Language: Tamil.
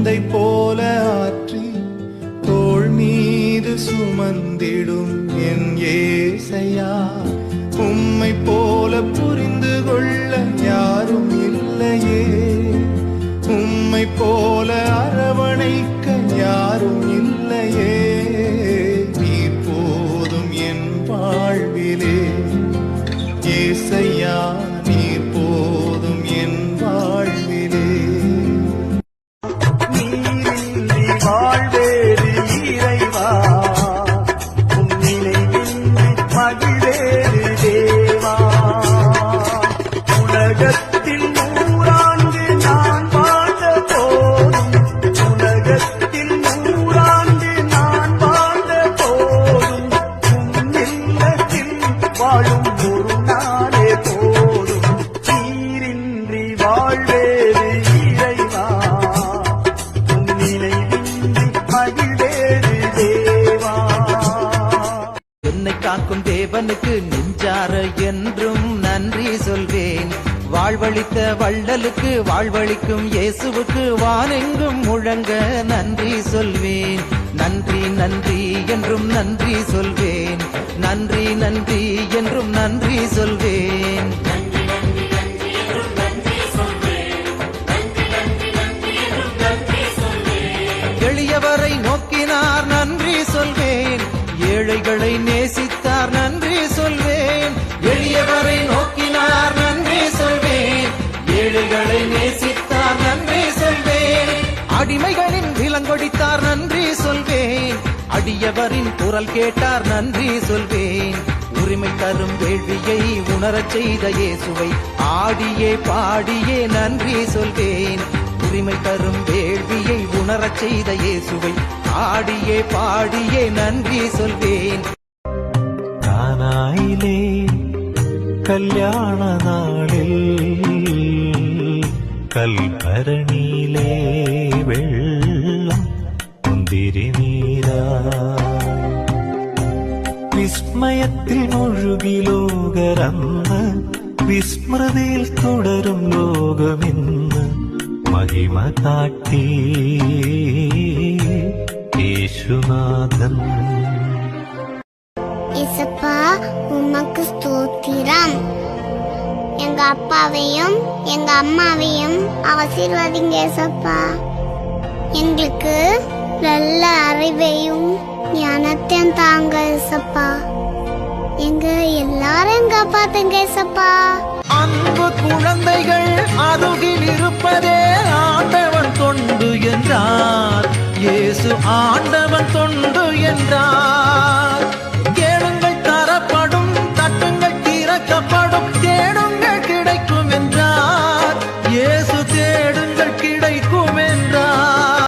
தந்தை போல ஆற்றி தோள் மீது சுமந்திடும் என் ஏசையா, உம்மை போல புரிந்து கொள்ள யாரும் இல்லையே, உம்மை போல அரவணைக்க யாரும் இல்லையே. நீர் போதும் என் வாழ்விலே ஏசையா, நீர் போதும் என் வாழ்விலே. நீரின்றி வாழ்வேறு இறைவா, உன்னிலையின்றி மகிழ்வேறு தேவா. உலகத்தில் 100 ஆண்டு நான் வாழ்ந்த போதும், உலகத்தில் 100 ஆண்டு நான் வாழ்ந்த போதும், உன்னில்லத்தில் வாழும் ஒரு நாளே போதும். நீரின்றி வாழ்வேறு இறைவா, உன்னிலையின்றி மகிழ்வேறு தேவா. என்னை காக்கும் தேவனுக்கு நெஞ்சார என்றும் நன்றி சொல்வேன். வாழ்வழித்த வள்ளலுக்கு, வாழ்வழிக்கும் இயேசுவுக்கு வானெங்கும் முழங்க நன்றி சொல்வேன். நன்றி நன்றி என்றும் நன்றி சொல்வேன். நன்றி நன்றி என்றும் நன்றி சொல்வேன். எளியவரை நோக்கினார் நன்றி சொல்வேன். ஏழைகளை நேசித்தார் நன்றி சொல்வேன். எளியவரை நோக்கினார் நன்றி சொல்வேன். ஏழைகளை நேசித்தார் நன்றி சொல்வேன். அடிமைகளின் விலங்கொடித்தார் நன்றி சொல்வேன். அடியவரின் குரல் கேட்டார் நன்றி சொல்வேன். உரிமை தரும் வேள்வியை உணரச் செய்த இயேசுவை ஆடியே பாடியே நன்றி சொல்வேன். உரிமை தரும் வேள்வியை உணரச் செய்த இயேசுவை ஆடியே பாடியே நன்றி சொல்வேன். கானாயிலே கல்யாண நாளில் கல்பரணியிலே வெள்ளம் முந்திரி நீரா, വിസ്മയത്തിൽ മുഴുകി ലോകരന്ന്, വിസ്മൃതിയിൽ തുടരും ലോകമിന്ന് മഹിമ കാട്ടി യേശുനാഥൻ. இயேசப்பா உமக்கு ஸ்தோத்திரம். எங்க அப்பாவையும் எங்க அம்மாவையும் ஆசீர்வதிங்க இயேசப்பா. எங்களுக்கு நல்ல அறிவையும் ஞானத்தையும் தாங்க இயேசப்பா. எங்க எல்லாரும் காப்பாத்துங்க இயேசப்பா. அன்பு குழந்தைகள் அருகில் இருப்பதே ஆண்டவன் தொண்டு என்றார். இயேசு ஆண்டவன் தொண்டு என்றார்.